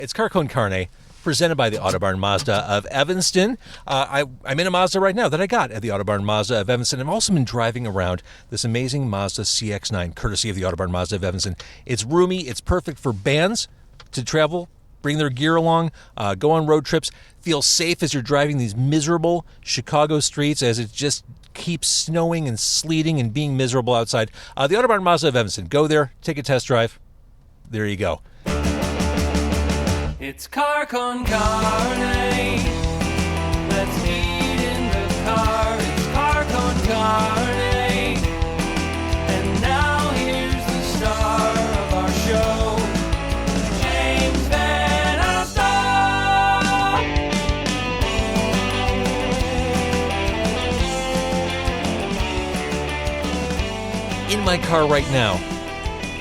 It's Car Con Carne, presented by the Autobarn Mazda of Evanston. I'm in a Mazda right now that I got at the Autobarn Mazda of Evanston. I've also been driving around this amazing Mazda CX-9, courtesy of the Autobarn Mazda of Evanston. It's roomy. It's perfect for bands to travel, bring their gear along, go on road trips, feel safe as you're driving these miserable Chicago streets as it just keeps snowing and sleeting and being miserable outside. The Autobarn Mazda of Evanston. Go there, take a test drive. There you go. It's Car Con Carne. Let's eat in the car. It's Car Con Carne. And now here's the star of our show, James Van Alstyne. In my car right now,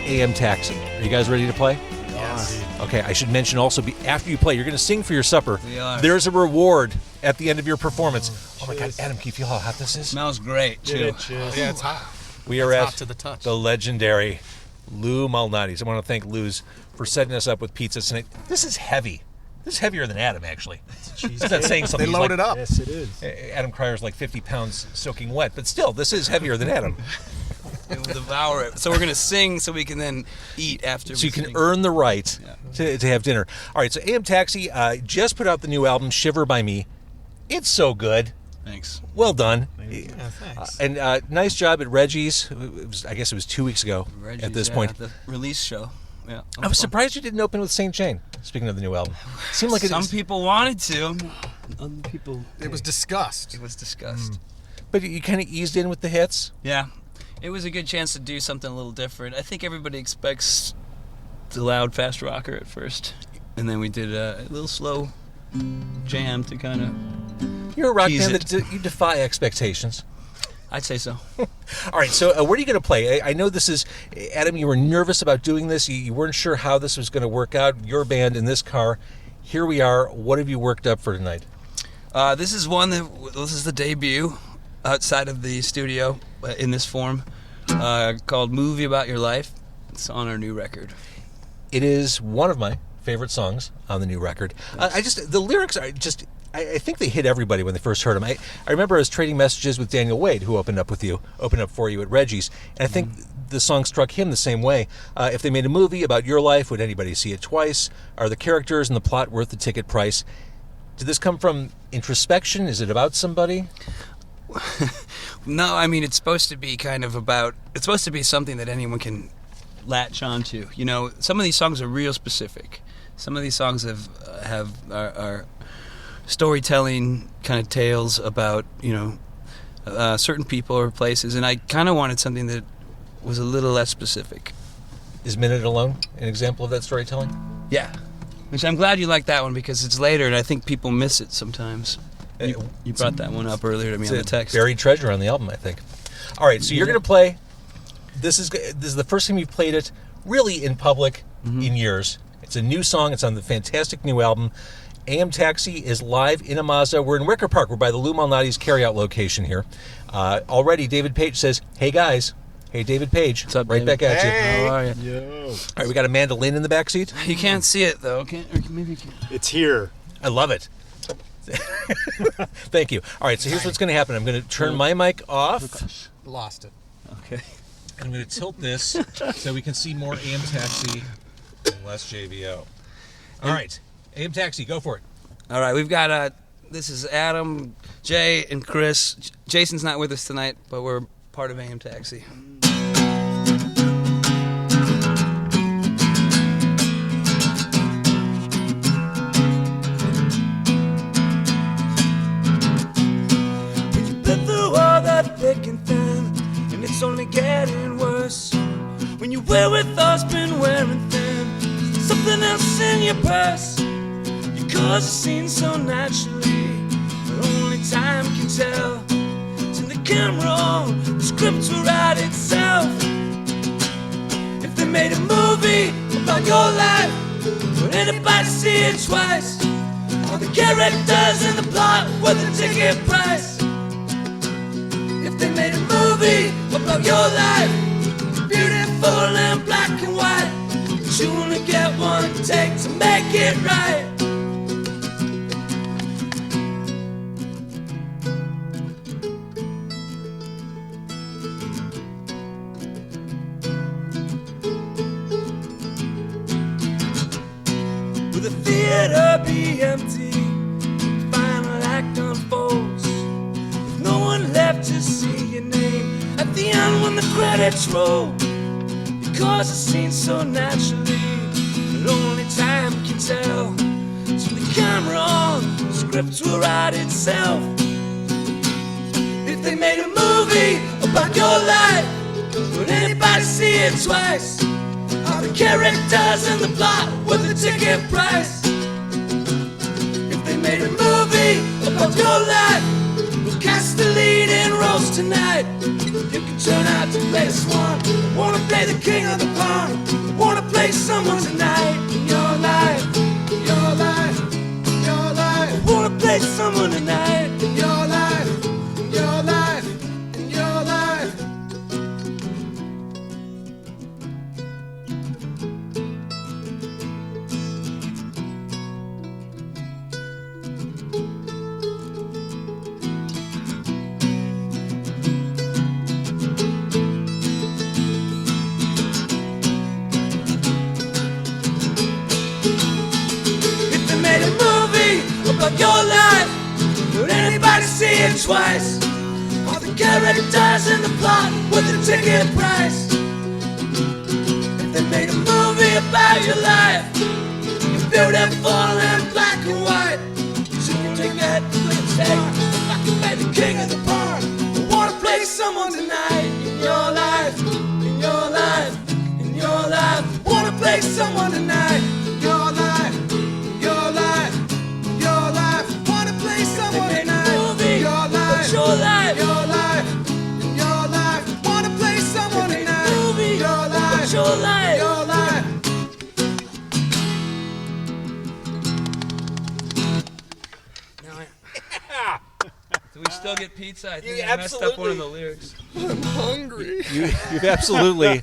AM Taxi. Are you guys ready to play? Yes. Okay, I should mention also, after you play, you're going to sing for your supper. We are. There's a reward at the end of your performance. Oh my God, Adam, can you feel how hot this is? Smells great, too. Yeah, it's hot. We are It's at hot to the touch. the legendary Lou Malnati. So I want to thank Lou's for setting us up with pizza tonight. This is heavy. This is heavier than Adam, actually. Is that saying something? They He's load like- it up. Yes, it is. Adam Cryer's like 50 pounds soaking wet, but still, this is heavier than Adam. We'll devour it. So we're going to sing so we can then eat after So we you can sing. earn the right to have dinner. All right, so AM Taxi just put out the new album, Shiver By Me. It's so good. Thanks. Well done. Yeah, thanks. And nice job at Reggie's. I guess it was 2 weeks ago Reggie's, at this yeah, point. the release show. Yeah. I was surprised you didn't open with St. Jane, speaking of the new album. Seemed like Some people wanted to. Other people. It was discussed. It was discussed. But you kind of eased in with the hits. Yeah. It was a good chance to do something a little different. I think everybody expects the loud, fast rocker at first. And then we did a little slow jam to kind of... You're a rock Tease band it. that you defy expectations. I'd say so. All right, so where are you going to play? I know this is... Adam, you were nervous about doing this. You weren't sure how this was going to work out. Your band in this car. Here we are. What have you worked up for tonight? This is the debut outside of the studio in this form called Movie About Your Life. It's on our new record. It is one of my favorite songs on the new record. The lyrics are just... I think they hit everybody when they first heard them. I remember I was trading messages with Daniel Wade, who opened up for you at Reggie's, and I think the song struck him the same way. If they made a movie about your life, would anybody see it twice? Are the characters and the plot worth the ticket price? Did this come from introspection? Is it about somebody? No, I mean, it's supposed to be it's supposed to be something that anyone can latch onto. You know, some of these songs are real specific. Some of these songs are storytelling kind of tales about, certain people or places, and I kind of wanted something that was a little less specific. Is Minute Alone an example of that storytelling? Yeah. Which I'm glad you like that one because it's later, and I think people miss it sometimes. You brought that one up earlier to me on the text. Buried treasure on the album, I think. All right, so you're going to play. This is the first time you've played it really in public in years. It's a new song. It's on the fantastic new album. AM Taxi is live in a Mazda. We're in Wicker Park. We're by the Lou Malnati's carryout location here. Already, David Page says, "Hey guys." Hey, David Page. What's up, right David? back at Hey. you. How are you? Yo. All right, we got a mandolin in the back seat. You can't see it though. Maybe you can. It's here. I love it. Thank you. All right, so here's what's going to happen. I'm going to turn my mic off. Lost it. Okay. I'm going to tilt this so we can see more AM Taxi and less JVO. All right, AM Taxi, go for it. All right, we've got this is Adam, Jay, and Chris. Jason's not with us tonight, but we're part of AM Taxi. We've been through all that thick and thin, and it's only getting worse. When you wear with us, been wearing thin, something else in your purse. You cause a scene so naturally, but only time can tell. Turn the camera on, the script will write itself. If they made a movie about your life, would anybody see it twice? All the characters in the plot worth the ticket price. If they made a movie about your life, beautiful and black and white, you only get one take to make it right. Will the theater be empty? The final act unfolds. With no one left to see your name at the end when the credits roll. Because it's seen so naturally that only time can tell. So the camera on, the script will write itself. If they made a movie about your life, would anybody see it twice? Are the characters in the plot worth the ticket price? If they made a movie about your life, we'll cast the leading roles tonight. You can turn out to play a swan. I wanna play the king of the pond. I wanna play someone tonight in your life, in your life, in your life. I wanna play someone tonight in your life, in your life, in your life. About your life, would anybody see it twice? Are the characters in the plot with the ticket price? If they made a movie about your life, you're beautiful in black and white. So you take that take, I can play the king of the park. I wanna play someone tonight in your life, in your life, in your life. I wanna play someone tonight in your life, in your life. Your life, wanna play someone tonight. Your life, your life, your life, your life. Wanna play someone tonight. Your life, your life, your life. Do we still get pizza? I think I messed up one of the lyrics. I'm hungry. You've absolutely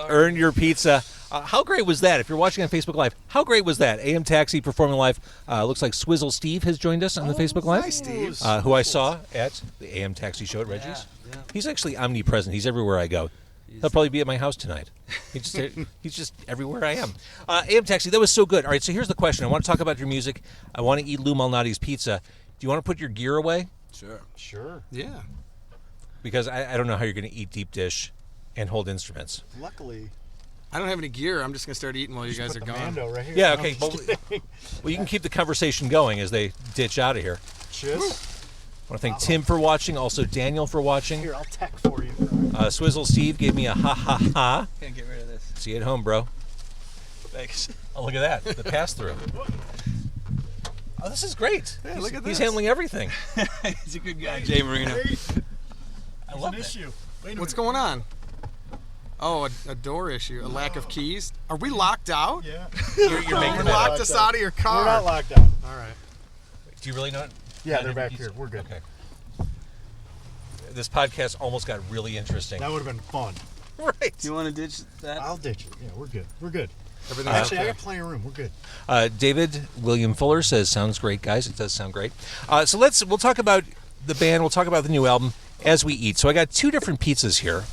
earned your pizza. How great was that? If you're watching on Facebook Live, how great was that? AM Taxi performing live. Looks like Swizzle Steve has joined us on the Facebook Live. Hi, Steve. Who I saw at the AM Taxi show at Reggie's. Yeah. He's actually omnipresent. He's everywhere I go. He'll probably be at my house tonight. He's just everywhere I am. AM Taxi, that was so good. All right, so here's the question. I want to talk about your music. I want to eat Lou Malnati's pizza. Do you want to put your gear away? Sure. Yeah. Because I don't know how you're going to eat deep dish and hold instruments. Luckily, I don't have any gear. I'm just gonna start eating while you guys put are the gone. Mando right here. Yeah, No, okay. I'm Well, just kidding. you can keep the conversation going as they ditch out of here. Cheers. I want to thank Tim for watching, also Daniel for watching. Here, I'll tech for you. Swizzle Steve gave me a ha. Can't get rid of this. See you at home, bro. Thanks. Oh, look at that. The pass-through. Oh, this is great. Yeah, look at He's this. handling everything. He's a good guy, Jay Marino. I love an it. issue. Wait a What's minute. going on? Oh, a door issue. A lack of keys. Are we locked out? Yeah. You're You making that locked up. us out of your car. We're not locked out. All right. Do you really know it? Yeah, they're back here. We're good. Okay. This podcast almost got really interesting. That would have been fun. Right. Do you want to ditch that? I'll ditch it. Yeah, we're good. We're good. Everything's Actually, I okay. got plenty of room. We're good. David William Fuller says, sounds great, guys. It does sound great. So we'll talk about the band. We'll talk about the new album as we eat. So I got two different pizzas here.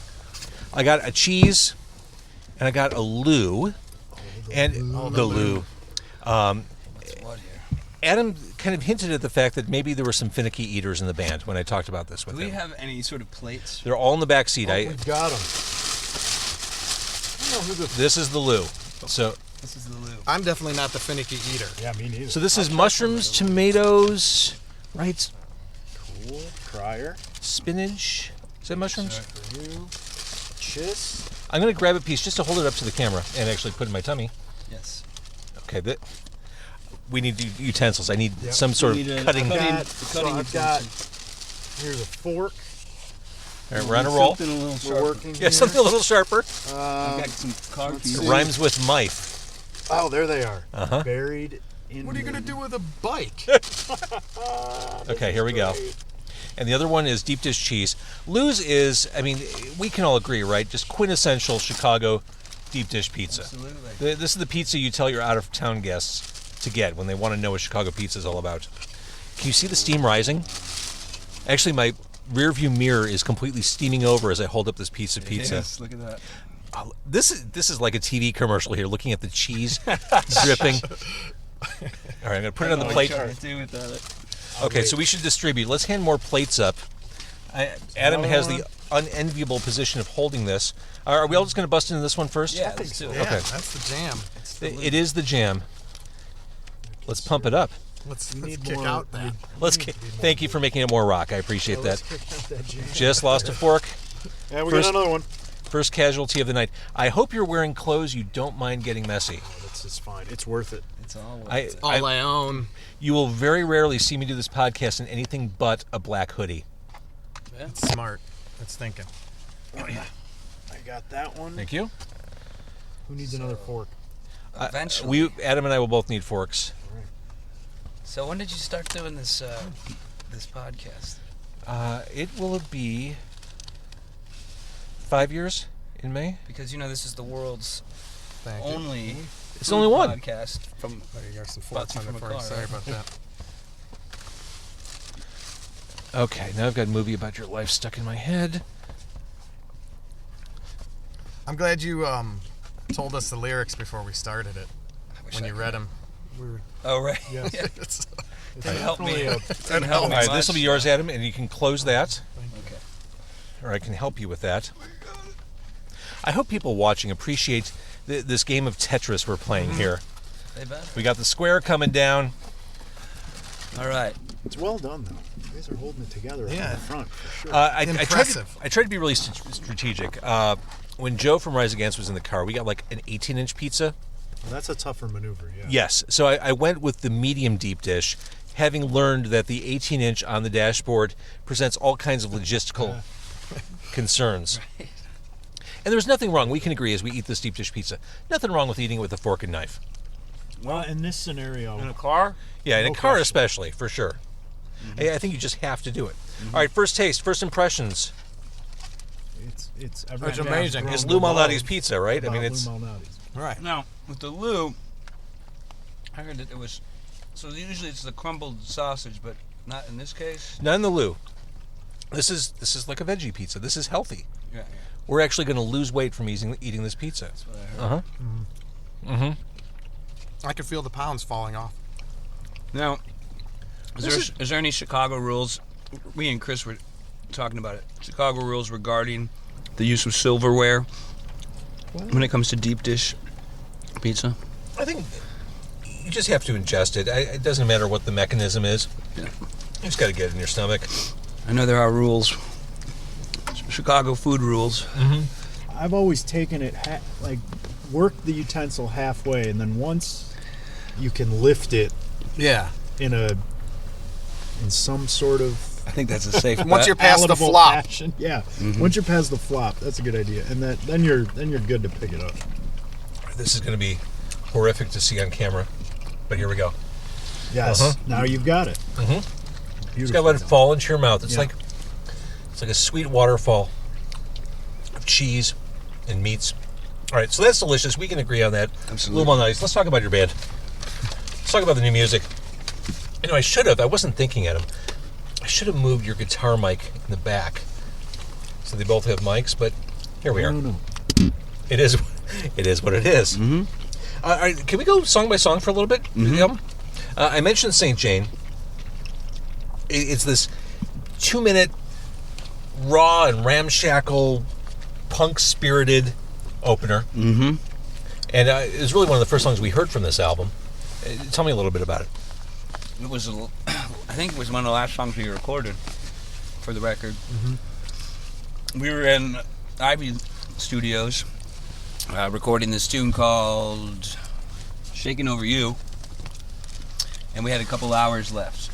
I got a cheese and I got a Lou. The Lou. What here? Adam kind of hinted at the fact that maybe there were some finicky eaters in the band when I talked about this with Do we him. have any sort of plates? They're all in the back seat. We got them. I don't know who the... This is the Lou. So This is the Lou. I'm definitely not the finicky eater. Yeah, me neither. So this is mushrooms, tomatoes, right? Cool. Crier. Spinach. Is that mushrooms? For you. Chiss. I'm going to grab a piece just to hold it up to the camera and actually put it in my tummy. Yes. Okay, we need utensils. I need Yep. some sort We need of a cutting. cutting- Got, the so cutting I've got... utensil. Here's a fork. All right, we're on a roll. Something a little We're sharper. working Yeah, here. something a little sharper. I've got some car let's keys. It see. rhymes with mife. Oh, there they are. Uh-huh. Buried in What are you gonna do with a bike? Okay, here we go. And the other one is deep dish cheese. Lou's is, I mean, we can all agree, right? Just quintessential Chicago deep dish pizza. Absolutely. This is the pizza you tell your out-of-town guests to get when they want to know what Chicago pizza is all about. Can you see the steam rising? Actually, my rear view mirror is completely steaming over as I hold up this piece of pizza. Yes, look at that. This is like a TV commercial here, looking at the cheese dripping. All right, I'm going to put it on the plate. Okay, so we should distribute. Let's hand more plates up. Adam has the unenviable position of holding this. Are we all just going to bust into this one first? Yeah, let's do it. Yeah, Okay. that's the jam. It is the jam. Let's pump it up. Let's need kick more- out that. Thank you for making it more rock. I appreciate that. Let's kick out that jam. Just lost a fork. Yeah, we First- got another one. First casualty of the night. I hope you're wearing clothes you don't mind getting messy. Oh, it's fine. It's worth it. It's all worth I, it. All I own. you will very rarely see me do this podcast in anything but a black hoodie. That's smart. That's thinking. Oh, yeah. I got that one. Thank you. Who needs another fork? Eventually. Adam and I will both need forks. So when did you start doing this this podcast? It will be 5 years in May. Because this is the world's Thank you. only It's only one. podcast from Oh, you got some Bought forks you on from it a for you. car, Sorry right? about that. Okay, now I've got a movie about your life stuck in my head. I'm glad you told us the lyrics before we started it. When I you could. read them. Oh right. Yes. Yeah. It's Didn't help me. definitely a- Didn't help All me right, much. this will be yours, Adam, and you can close that, Okay. or I can help you with that. I hope people watching appreciate this game of Tetris we're playing here. They better. We got the square coming down. All right. It's well done, though. You guys are holding it together up in Yeah. the front, for sure. I Impressive. tried to be really strategic. When Joe from Rise Against was in the car, we got like an 18-inch pizza. Well, that's a tougher maneuver, yeah. Yes, so I went with the medium deep dish, having learned that the 18-inch on the dashboard presents all kinds of logistical concerns. Right. And there's nothing wrong. We can agree as we eat this deep dish pizza. Nothing wrong with eating it with a fork and knife. Well, in this scenario, In a car? Yeah, in No a car question. especially, for sure. I think you just have to do it. All right, first taste, first impressions. it's amazing. It's Lou Malnati's pizza, right? I mean, it's Lou Malnati's. Right. Now, with the Lou, I heard that it was. So usually it's the crumbled sausage, but not in this case. not in the Lou. This is like a veggie pizza. This is healthy. Yeah. We're actually going to lose weight from eating this pizza. That's what I heard. Uh-huh. I could feel the pounds falling off. Now, is there any Chicago rules? Me and Chris were talking about it. Chicago rules regarding the use of silverware when it comes to deep dish pizza. I think you just have to ingest it. It doesn't matter what the mechanism is. Yeah. You just got to get it in your stomach. I know there are rules. Chicago food rules. I've always taken it, worked the utensil halfway, and then once you can lift it Yeah. in some sort of I think that's a safe bet. Once you're past the palatable flop. fashion. Yeah. Once you're past the flop, that's a good idea. And then you're good to pick it up. This is going to be horrific to see on camera, but here we go. Yes. Now you've got it. You Beautiful. just got to let it fall into your mouth. It's Yeah. like a sweet waterfall of cheese and meats. All right, so that's delicious. We can agree on that. Absolutely. Lou Malnati. Let's talk about your band. Let's talk about the new music. I should have. I wasn't thinking at him. I should have moved your guitar mic in the back, so they both have mics. But here we are. No. It is what it is. All right, can we go song by song for a little bit? The album? I mentioned St. Jane. It's this 2-minute raw and ramshackle, punk-spirited opener. Mm-hmm. And it was really one of the first songs we heard from this album. Tell me a little bit about it. It was, I think it was one of the last songs we recorded for the record. We were in Ivy Studios recording this tune called Shaking Over You, and we had a couple hours left.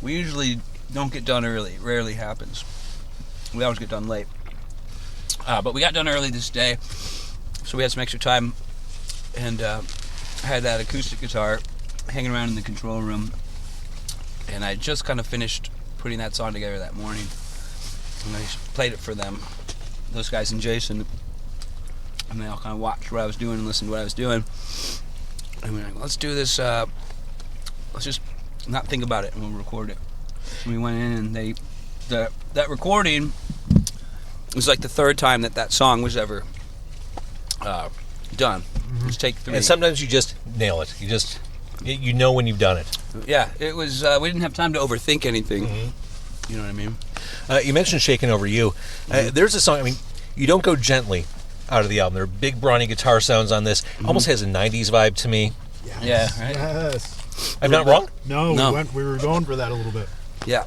We usually don't get done early. It rarely happens. We always get done late. But we got done early this day, so we had some extra time, and I had that acoustic guitar hanging around in the control room, and I just kind of finished putting that song together that morning, and I played it for them, those guys and Jason, And they all kind of watched what I was doing and listened to what I was doing. And we were like, let's do this. Let's just not think about it, and we'll record it. And we went in, and that recording was like the third time that song was ever done. It was take 3. And sometimes you just nail it. You know when you've done it. Yeah, it was. We didn't have time to overthink anything. You know what I mean? You mentioned "Shaking Over You." There's a song. I mean, you don't go gently out of the album. There are big, brawny guitar sounds on this. Almost has a '90s vibe to me. Yeah, right? Yes. I'm not wrong. No, No. we were going for that a little bit. Yeah.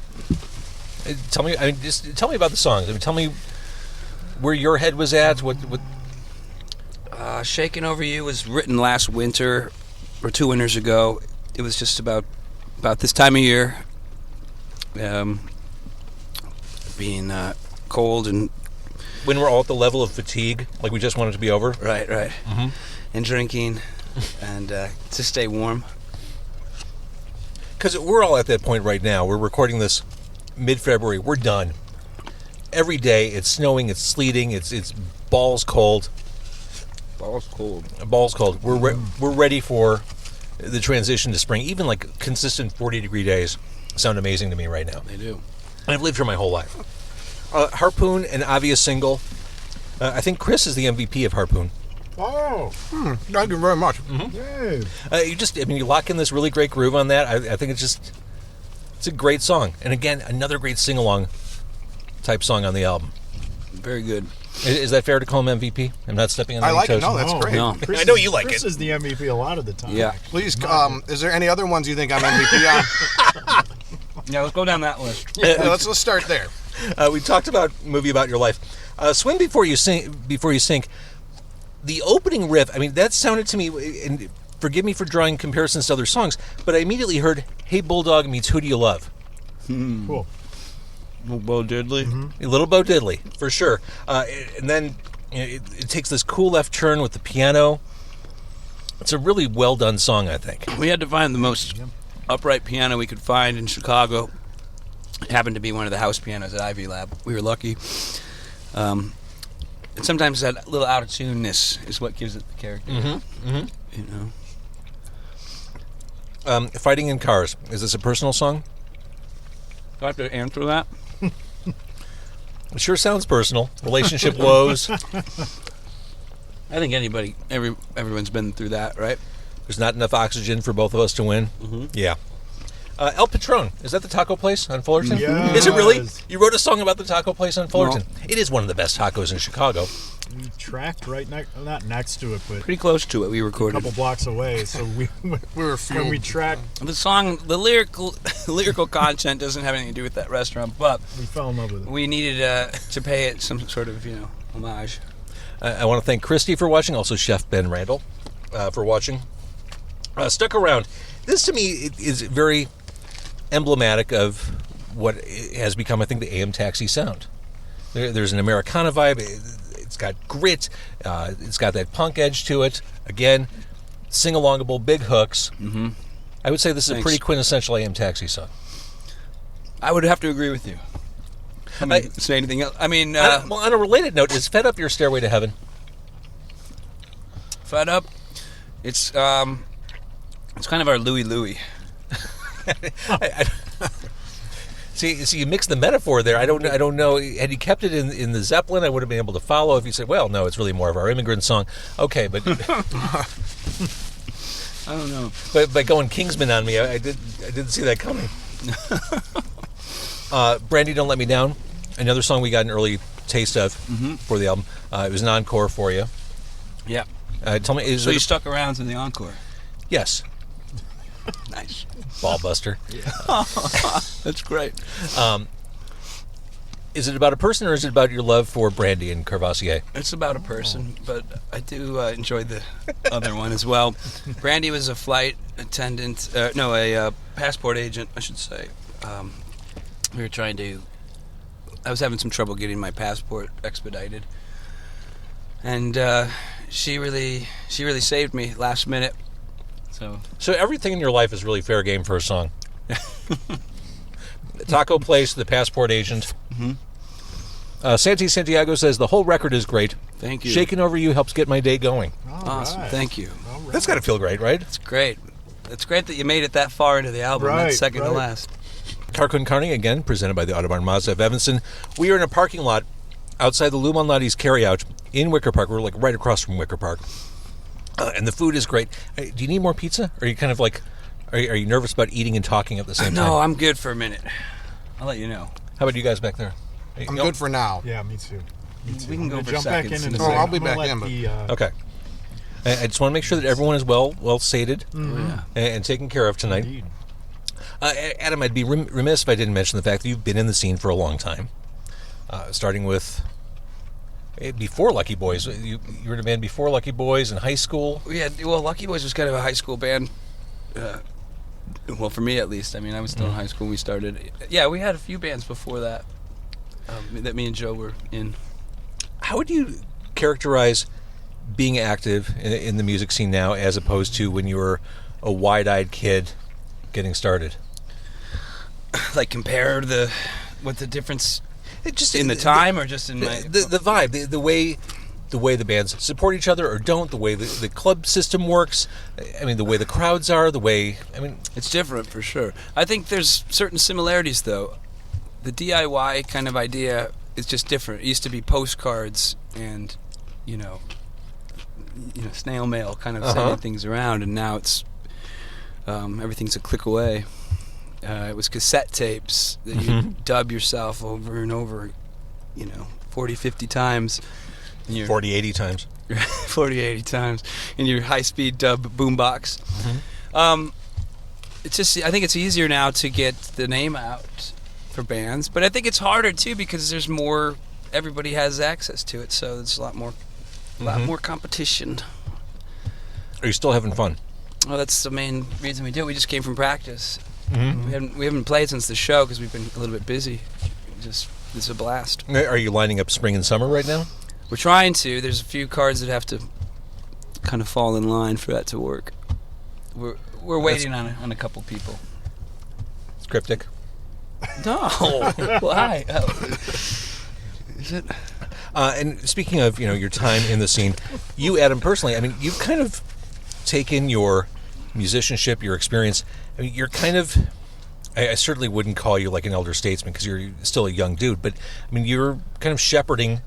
Tell me. I mean, just tell me about the songs. I mean, tell me where your head was at. What? "Shaking Over You" was written last winter or 2 winters ago. It was just about this time of year, being cold and When we're all at the level of fatigue, like we just want it to be over. right, and drinking, and to stay warm. Because we're all at that point right now. We're recording this mid-February. We're done. Every day it's snowing, it's sleeting, it's balls cold. Balls cold. Balls cold. We're ready for the transition to spring. Even like consistent 40-degree days sound amazing to me right now. They do. And I've lived here my whole life. Harpoon, an obvious single. I think Chris is the MVP of Harpoon. Oh, Thank you very much. yay. You lock in this really great groove on that. I think it's a great song. And again, another great sing-along type song on the album. Very good. Is that fair to call him MVP? I'm not stepping on I any like toes. it. No, that's great. No. Chris I know you like Chris it. is the MVP a lot of the time. Yeah. Please, is there any other ones you think I'm MVP on? Yeah, let's go down that list. Yeah, let's start there. We talked about movie about your life. Swim before you sink. The opening riff. I mean, that sounded to me. And forgive me for drawing comparisons to other songs, but I immediately heard "Hey Bulldog" meets "Who Do You Love." Cool. Bo Diddley. A little Bo Diddley, for sure. And then it takes this cool left turn with the piano. It's a really well done song, I think. We had to find the most upright piano we could find in Chicago. It happened to be one of the house pianos at Ivy Lab. We were lucky. And sometimes that little out of tuneness is what gives it the character. You know. Fighting in Cars. Is this a personal song? Do I have to answer that? It sure sounds personal. Relationship woes. I think everyone's been through that, right? There's not enough oxygen for both of us to win. Yeah. El Patron. Is that the taco place on Fullerton? Yes. Is it really? You wrote a song about the taco place on Fullerton. It is one of the best tacos in Chicago. We tracked not next to it, but Pretty close to it. We a recorded. couple blocks away. So we We were fueled. when we tracked, The song, the lyrical content doesn't have anything to do with that restaurant, but we fell in love with it. we needed to pay it some sort of, homage. I want to thank Christy for watching, also Chef Ben Randall for watching. Stuck around. This to me is very emblematic of what has become, I think, the AM Taxi sound. There's an Americana vibe. It's got grit. It's got that punk edge to it. Again, sing-alongable, big hooks. I would say this is a pretty quintessential AM Taxi song. I would have to agree with you. I mean, say anything else? I mean, well, on a related note, is Fed Up your Stairway to Heaven? Fed Up. It's kind of our Louie. See, you mix the metaphor there. I don't know. Had you kept it in the Zeppelin, I would have been able to follow. If you said, "Well, no, it's really more of our immigrant song." Okay, but I don't know. but by going Kingsman on me, I didn't see that coming. Brandy, Don't Let Me Down, another song we got an early taste of for the album. It was an encore for you. Yeah. Tell me, So you stuck around to the encore? Yes, Nice. ball buster. That's great. Is it about a person or is it about your love for Brandy and Carvassier? It's about a person, but I do enjoy the other one as well. Brandy was a flight attendant, a passport agent, I should say. We were I was having some trouble getting my passport expedited, and she really saved me last minute. So everything in your life is really fair game for a song. The taco place, the passport agent. Santi Santiago says the whole record is great. Thank you. Shaking over you helps get my day going. Awesome. Right. Thank you. All right. That's got to feel great, right? It's great. It's great that you made it that far into the album. Right, That's second to right. last. Car Con Carne, again, presented by the Autobarn Mazda of Evanston. We are in a parking lot outside the Lou Malnati's carryout in Wicker Park. We're like right across from Wicker Park. And the food is great. Do you need more pizza? Or are you kind of like, are you nervous about eating and talking at the same time? No, I'm good for a minute. I'll let you know. How about you guys back there? I'm good for now. Yeah, me too. We can go I'm for gonna jump back seconds. in a Oh, second. I'll be I'm gonna back let in, but- the, Okay. I just want to make sure that everyone is well sated Yeah. and taken care of tonight. Indeed. Adam, I'd be remiss if I didn't mention the fact that you've been in the scene for a long time, starting with before Lucky Boys. You were in a band before Lucky Boys in high school. Well, Lucky Boys was kind of a high school band. Well, for me at least. I mean, I was still in high school when we started. Yeah, we had a few bands before that that me and Joe were in. How would you characterize being active in the music scene now as opposed to when you were a wide-eyed kid getting started? Like compare what the difference Just in the time or just in my the vibe, the way the bands support each other or don't, the way the club system works. I mean, the way the crowds are, It's different for sure. I think there's certain similarities though. The DIY kind of idea is just different. It used to be postcards and you know snail mail kind of sending things around, and now it's everything's a click away. It was cassette tapes that you dub yourself over and over, 40, 50 times. 40, 80 times. 40, 80 times in your high-speed dub boombox. It's just, I think it's easier now to get the name out for bands, but I think it's harder too because there's more. Everybody has access to it, so there's a lot more competition. Are you still having fun? Well, that's the main reason we do it. We just came from practice. We haven't played since the show because we've been a little bit busy. It's a blast. Are you lining up spring and summer right now? We're trying to. There's a few cards that have to kind of fall in line for that to work. We're waiting on a couple people. It's cryptic. No, why? Is it? And speaking of, your time in the scene, you, Adam, personally, I mean, you've kind of taken your musicianship, your experience. I mean, you're kind of. I certainly wouldn't call you like an elder statesman because you're still a young dude. But I mean, you're kind of shepherding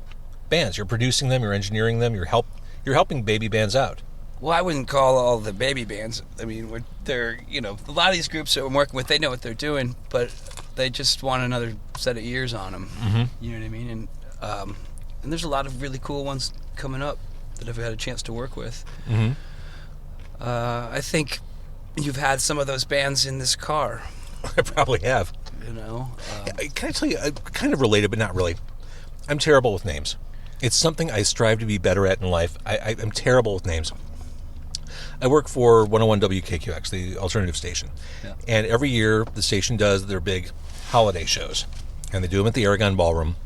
bands. You're producing them. You're engineering them. You're helping baby bands out. Well, I wouldn't call all the baby bands. I mean, they're a lot of these groups that I'm working with, they know what they're doing, but they just want another set of ears on them. You know what I mean? And there's a lot of really cool ones coming up that I've had a chance to work with. I think you've had some of those bands in this car. I probably have. Can I tell you, kind of related, but not really. I'm terrible with names. It's something I strive to be better at in life. I'm terrible with names. I work for 101 WKQX, the alternative station. Yeah. And every year the station does their big holiday shows. And they do them at the Aragon Ballroom.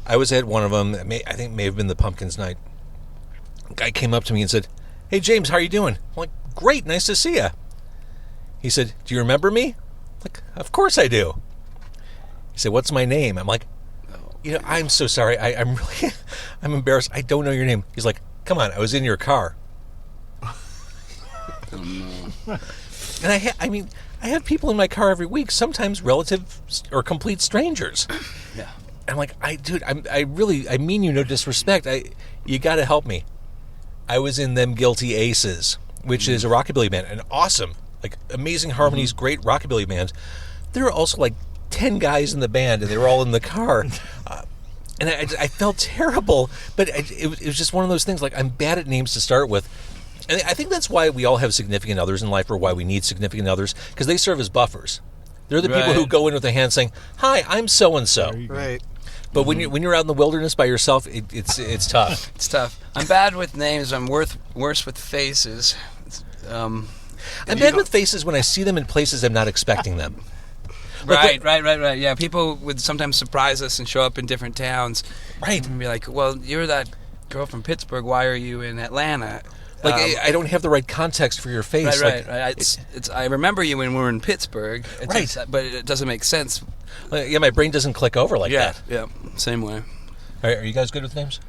I was at one of them. I think it may have been the Pumpkins night. A guy came up to me and said, "Hey, James, how are you doing?" I'm like, "Great, nice to see you." He said, "Do you remember me?" I'm like, "Of course I do." He said, "What's my name?" I'm like, I'm so sorry. I'm really, I'm embarrassed. I don't know your name. He's like, "Come on, I was in your car." Oh, no. And I have people in my car every week, sometimes relatives or complete strangers. Yeah. I'm like, I mean you no disrespect. You got to help me. I was in Them Guilty Aces, which is a rockabilly band, an awesome, like amazing harmonies, great rockabilly band. There were also like 10 guys in the band, and they were all in the car. And I felt terrible, but it was just one of those things. Like, I'm bad at names to start with. And I think that's why we all have significant others in life, or why we need significant others, because they serve as buffers. They're the people who go in with a hand saying, "Hi, I'm so-and-so." Right. But when you're out in the wilderness by yourself, it's tough. It's tough. I'm bad with names. I'm worse with faces. I'm bad with faces when I see them in places I'm not expecting them. Right. Yeah, people would sometimes surprise us and show up in different towns. Right. And be like, "Well, you're that girl from Pittsburgh. Why are you in Atlanta?" Like, I don't have the right context for your face. Right. It's I remember you when we were in Pittsburgh. But it doesn't make sense. Yeah, my brain doesn't click over like that. Yeah, same way. Are you guys good with names?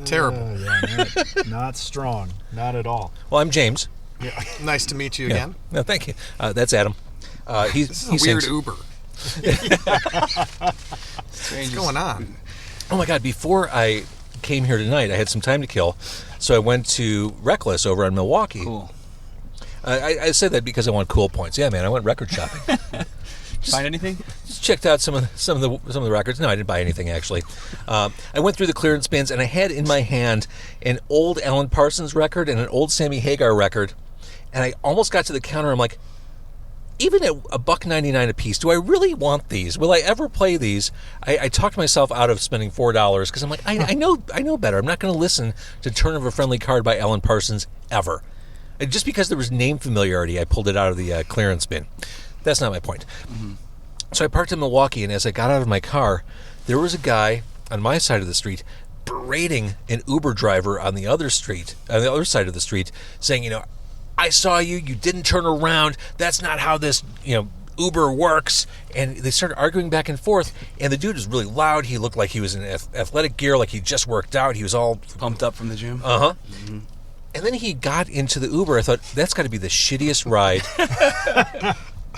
Terrible. Yeah, not strong. Not at all. Well, I'm James. Nice to meet you Yeah. again. No, thank you. That's Adam. He This is a weird sings. Uber. What's going on? Oh my God! Before I came here tonight, I had some time to kill, so I went to Reckless over in Milwaukee. Cool. I said that because I want cool points. Yeah, man, I went record shopping. Find anything? Just checked out some of the records. No, I didn't buy anything actually. I went through the clearance bins and I had in my hand an old Alan Parsons record and an old Sammy Hagar record, and I almost got to the counter. I'm like, even at $1.99 a piece, do I really want these? Will I ever play these? I talked myself out of spending $4 because I'm like, I know better. I'm not going to listen to "Turn of a Friendly Card" by Alan Parsons ever. And just because there was name familiarity, I pulled it out of the clearance bin. That's not my point. Mm-hmm. So I parked in Milwaukee, and as I got out of my car, there was a guy on my side of the street berating an Uber driver on the other side of the street, saying, I saw you, you didn't turn around, that's not how this, Uber works. And they started arguing back and forth, and the dude was really loud. He looked like he was in athletic gear, like he just worked out. He was all Pumped up from the gym? Uh-huh. Mm-hmm. And then he got into the Uber. I thought, that's got to be the shittiest ride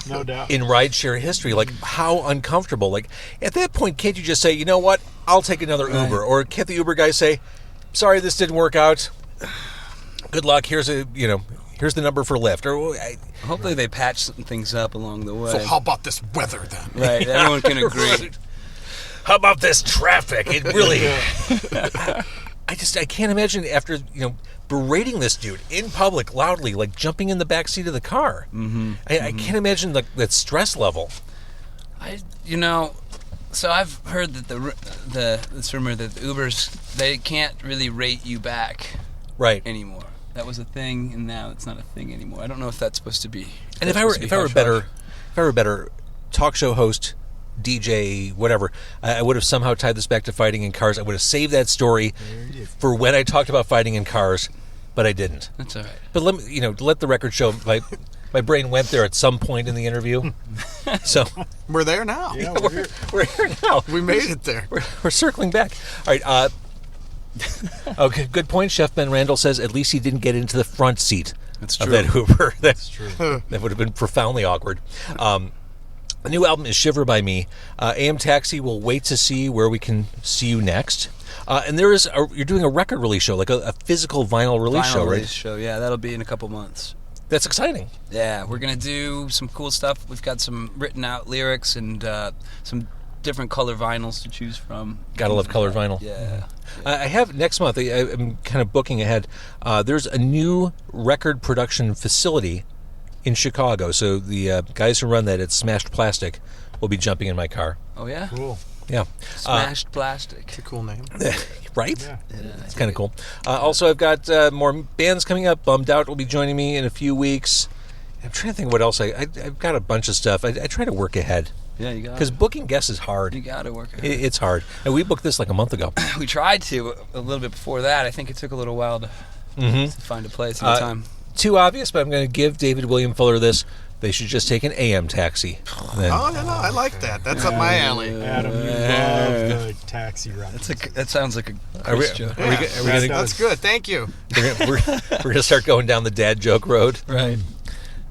No doubt. in rideshare history. Like, how uncomfortable. Like, at that point, can't you just say, you know what, I'll take another Uber? Or can't the Uber guy say, sorry, this didn't work out. Good luck. Here's the number for Lyft. Or Hopefully they patch some things up along the way. So how about this weather then? Right, everyone can agree. Right. How about this traffic? It really... I can't imagine after, berating this dude in public loudly, like jumping in the back seat of the car. Mm-hmm. I can't imagine that stress level. So I've heard that this rumor that the Ubers, they can't really rate you back Right. anymore. That was a thing, and now it's not a thing anymore. I don't know if that's supposed to be. And if I were a better talk show host, DJ, whatever, I would have somehow tied this back to fighting in cars. I would have saved that story for when I talked about fighting in cars, but I didn't. That's all right. But let the record show my brain went there at some point in the interview. So We're there now. Yeah, we're here now. We made it there. We're circling back. All right. Okay, good point. Chef Ben Randall says at least he didn't get into the front seat That's of true. that Uber. That's true. That would have been profoundly awkward. The new album is Shiver By Me. AM Taxi will wait to see where we can see you next. And you're doing a record release show, like a physical vinyl release show, right? Release show, yeah, that'll be in a couple months. That's exciting. Yeah, we're going to do some cool stuff. We've got some written out lyrics and some different color vinyls to choose from. Gotta love colored vinyl. Yeah. I have next month, I'm kind of booking ahead. There's a new record production facility in Chicago. So the guys who run that at Smashed Plastic will be jumping in my car. Oh, yeah? Cool. Yeah. Smashed Plastic. It's a cool name. Right? Yeah. It's kind of cool. Also, I've got more bands coming up. Bummed Out will be joining me in a few weeks. I'm trying to think what else. I've got a bunch of stuff. I try to work ahead. Yeah, you got Because booking guests is hard. You got to work it. It's hard. And we booked this like a month ago. We tried to a little bit before that. I think it took a little while to find a place at a time. Too obvious, but I'm going to give David William Fuller this. They should just take an AM taxi. Then, Oh, no, I like that. That's up my alley. Adam, you love the taxi ride. That sounds like a Are we, Chris joke. are we, are we gonna, That's good. Thank you. we're gonna start going down the dad joke road? Right.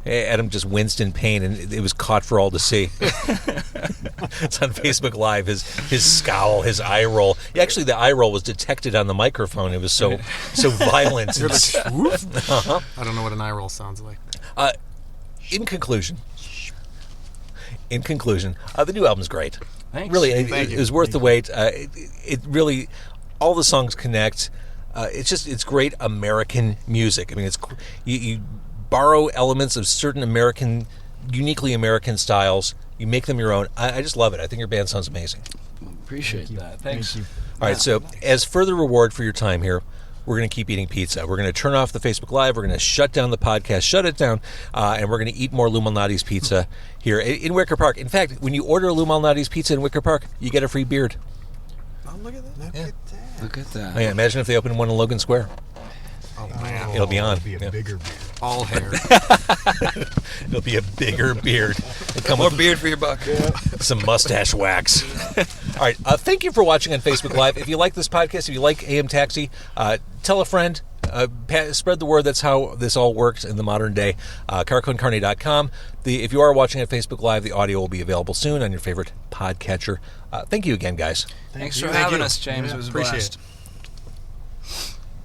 Adam just winced in pain, and it was caught for all to see. It's on Facebook Live. His scowl, his eye roll. Actually, the eye roll was detected on the microphone. It was so violent. You're like, whoop. Uh-huh. I don't know what an eye roll sounds like. In conclusion, the new album's great. Thanks. Really, Thank it you. was worth the wait. It really, all the songs connect. It's great American music. I mean, you borrow elements of certain uniquely American styles. You make them your own. I just love it. I think your band sounds amazing. Appreciate that. Thanks. Thank you. All right, so as further reward for your time here, we're going to keep eating pizza. We're going to turn off the Facebook Live. We're going to shut down the podcast, shut it down, and we're going to eat more Lou Malnati's pizza here in Wicker Park. In fact, when you order Lou Malnati's pizza in Wicker Park, you get a free beard. Oh, look at that. Look at that. Oh, yeah, imagine if they opened one in Logan Square. Oh, Oh, man. It'll be on. It'll be a Yeah. bigger beard. All hair. It'll be a bigger beard. And come More with beard for your buck. some mustache wax. All right. Thank you for watching on Facebook Live. If you like this podcast, if you like AM Taxi, tell a friend. Spread the word. That's how this all works in the modern day. CarConCarne.com. If you are watching at Facebook Live, the audio will be available soon on your favorite podcatcher. Thank you again, guys. Thanks for Thank having you. us, James. Yeah, It was a appreciate blast. it.